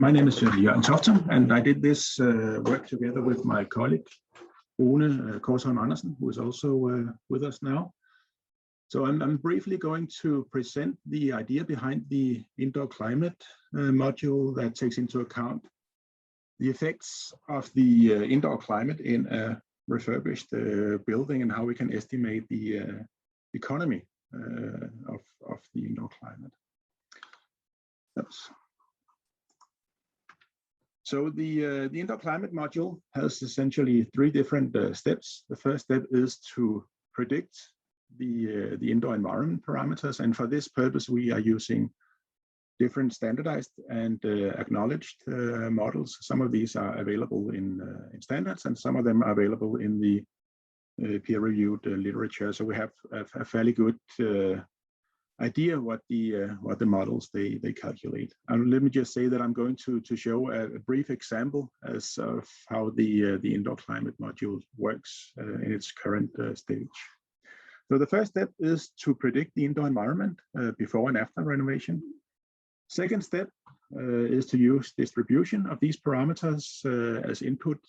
My name is Jørgen Toftum, and I did this work together with my colleague, Rune Korsholm Andersen, who is also with us now. So I'm briefly going to present the idea behind the indoor climate module that takes into account the effects of the indoor climate in a refurbished building and how we can estimate the economy of the indoor climate. So the indoor climate module has essentially three different steps. The first step is to predict the indoor environment parameters, and for this purpose we are using different standardized and acknowledged models. Some of these are available in standards, and some of them are available in the peer-reviewed literature. So we have a fairly good idea what the models they calculate. And let me just say that I'm going to show a brief example as of how the indoor climate module works in its current stage. So the first step is to predict the indoor environment before and after renovation. Second step is to use distribution of these parameters as input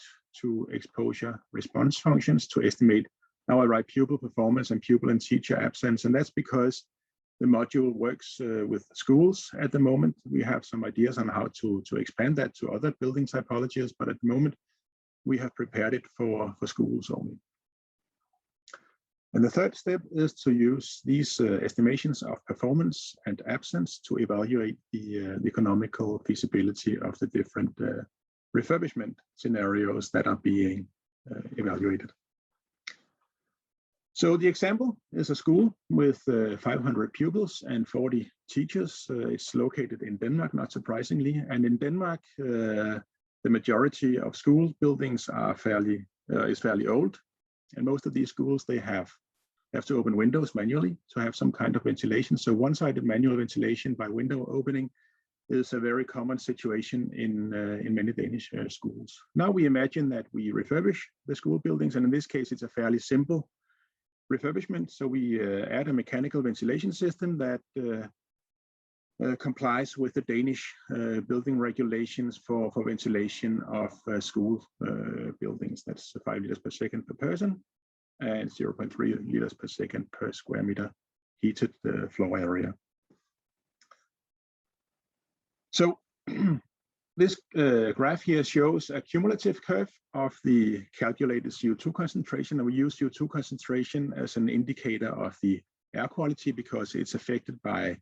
to exposure response functions to estimate, now I write pupil performance and pupil and teacher absence, and that's because the module works with schools at the moment. We have some ideas on how to expand that to other building typologies, but at the moment we have prepared it for schools only. And the third step is to use these estimations of performance and absence to evaluate the economical feasibility of the different refurbishment scenarios that are being evaluated. So the example is a school with 500 pupils and 40 teachers. It's located in Denmark, not surprisingly. And in Denmark, the majority of school buildings are fairly old. And most of these schools, they have to open windows manually to have some kind of ventilation. So one-sided manual ventilation by window opening is a very common situation in many Danish schools. Now we imagine that we refurbish the school buildings, and in this case, it's a fairly simple refurbishment. So we add a mechanical ventilation system that complies with the Danish building regulations for ventilation of school buildings. That's 5 liters per second per person and 0.3 liters per second per square meter heated floor area. So this graph here shows a cumulative curve of the calculated CO2 concentration, and we use CO2 concentration as an indicator of the air quality because it's affected by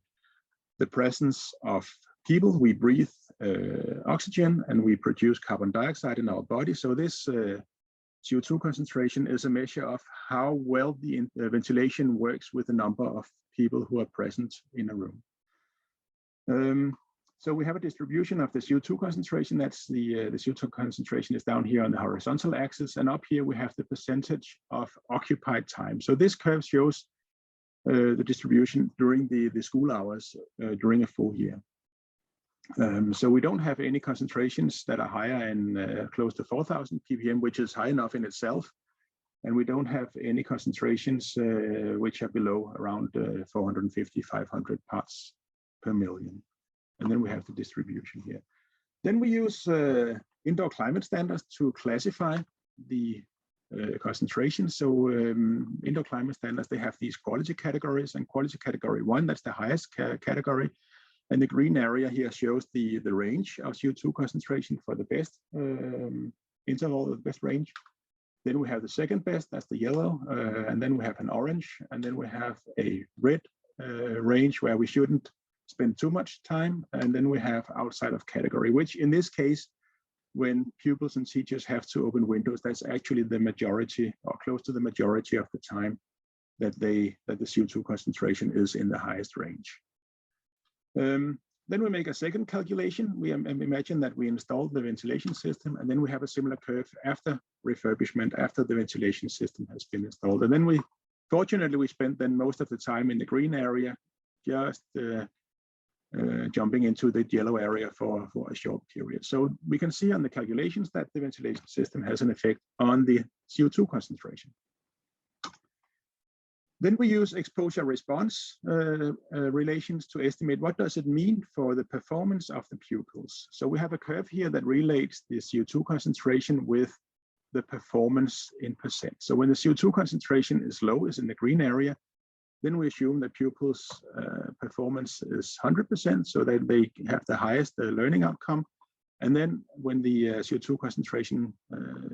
the presence of people. We breathe oxygen and we produce carbon dioxide in our body. So this CO2 concentration is a measure of how well the ventilation works with the number of people who are present in a room. So we have a distribution of the CO2 concentration. That's the CO2 concentration is down here on the horizontal axis, and up here we have the percentage of occupied time. So this curve shows the distribution during the school hours during a full year. So we don't have any concentrations that are higher in close to 4,000 ppm, which is high enough in itself. And we don't have any concentrations which are below around 450, 500 parts per million. And then we have the distribution here. Then we use indoor climate standards to classify the concentrations. So indoor climate standards, they have these quality categories, and quality category 1, that's the highest category. And the green area here shows the range of CO2 concentration for the best interval, the best range. Then we have the second best, that's the yellow, and then we have an orange, and then we have a red range where we shouldn't spend too much time, and then we have outside of category, which in this case, when pupils and teachers have to open windows, that's actually the majority or close to the majority of the time that the CO2 concentration is in the highest range. Then we make a second calculation. We imagine that we install the ventilation system, and then we have a similar curve after refurbishment, after the ventilation system has been installed. And then fortunately, we spend then most of the time in the green area, just jumping into the yellow area for a short period. So we can see on the calculations that the ventilation system has an effect on the CO2 concentration. Then we use exposure response relations to estimate what does it mean for the performance of the pupils. So we have a curve here that relates the CO2 concentration with the performance in percent. So when the CO2 concentration is low, is in the green area, then we assume that pupils' performance is 100%, so that they have the highest learning outcome. And then when the CO2 concentration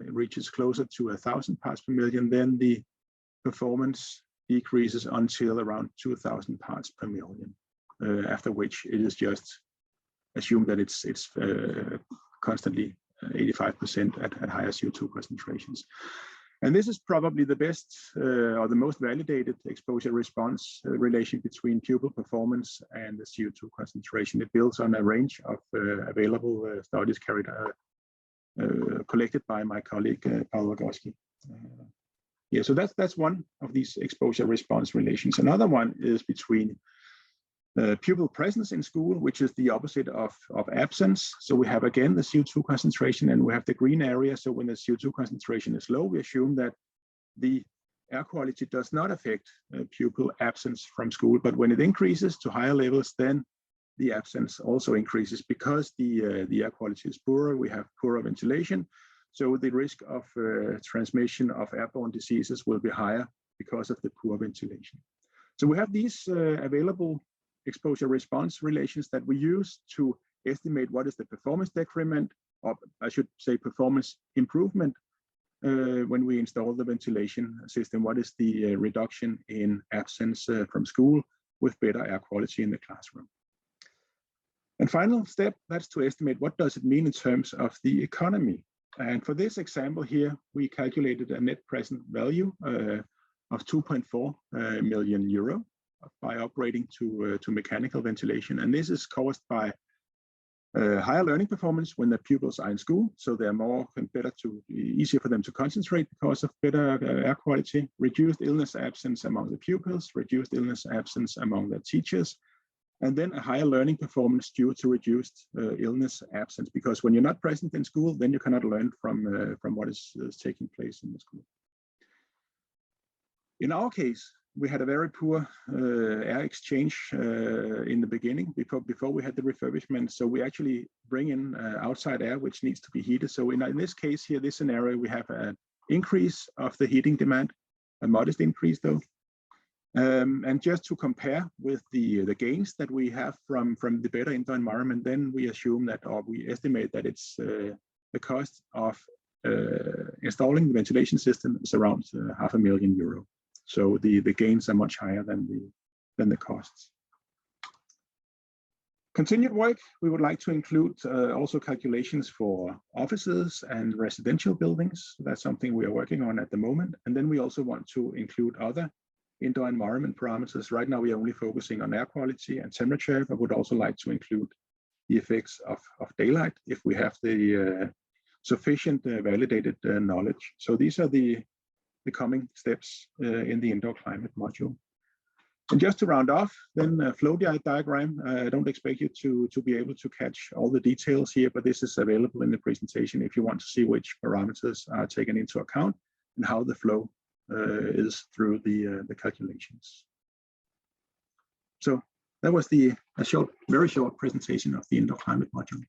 reaches closer to 1,000 parts per million, then the performance decreases until around 2,000 parts per million, after which it is just assumed that it's constantly 85% at higher CO2 concentrations. And this is probably the best or the most validated exposure response relation between pupil performance and the CO2 concentration. It builds on a range of available studies collected by my colleague Paul Wagoski. Yeah, so that's one of these exposure response relations. Another one is between pupil presence in school, which is the opposite of absence. So we have again the CO2 concentration and we have the green area. So when the CO2 concentration is low, we assume that the air quality does not affect pupil absence from school. But when it increases to higher levels, then the absence also increases because the air quality is poorer. We have poorer ventilation. So the risk of transmission of airborne diseases will be higher because of the poor ventilation. So we have these available exposure response relations that we use to estimate what is the performance decrement, or I should say performance improvement, when we install the ventilation system. What is the reduction in absence from school with better air quality in the classroom? And final step, that's to estimate what does it mean in terms of the economy. And for this example here, we calculated a net present value of 2.4 million euro by upgrading to mechanical ventilation. And this is caused by higher learning performance when the pupils are in school. So they're easier for them to concentrate because of better air quality, reduced illness absence among the pupils, reduced illness absence among the teachers, and then a higher learning performance due to reduced illness absence, because when you're not present in school, then you cannot learn from what is taking place in the school. In our case, we had a very poor air exchange in the beginning before we had the refurbishment. So we actually bring in outside air, which needs to be heated. So in this case here, this scenario, we have an increase of the heating demand, a modest increase though. And just to compare with the gains that we have from the better indoor environment, then we assume that, or we estimate that it's the cost of installing the ventilation system is around €500,000. So the gains are much higher than the costs. Continued work, we would like to include also calculations for offices and residential buildings. That's something we are working on at the moment. And then we also want to include other indoor environment parameters. Right now, we are only focusing on air quality and temperature, but would also like to include the effects of daylight if we have the sufficient validated knowledge. So these are the coming steps in the indoor climate module. And just to round off, then a flow diagram. I don't expect you to be able to catch all the details here, but this is available in the presentation if you want to see which parameters are taken into account and how the flow is through the calculations. So that was a very short presentation of the indoor climate module.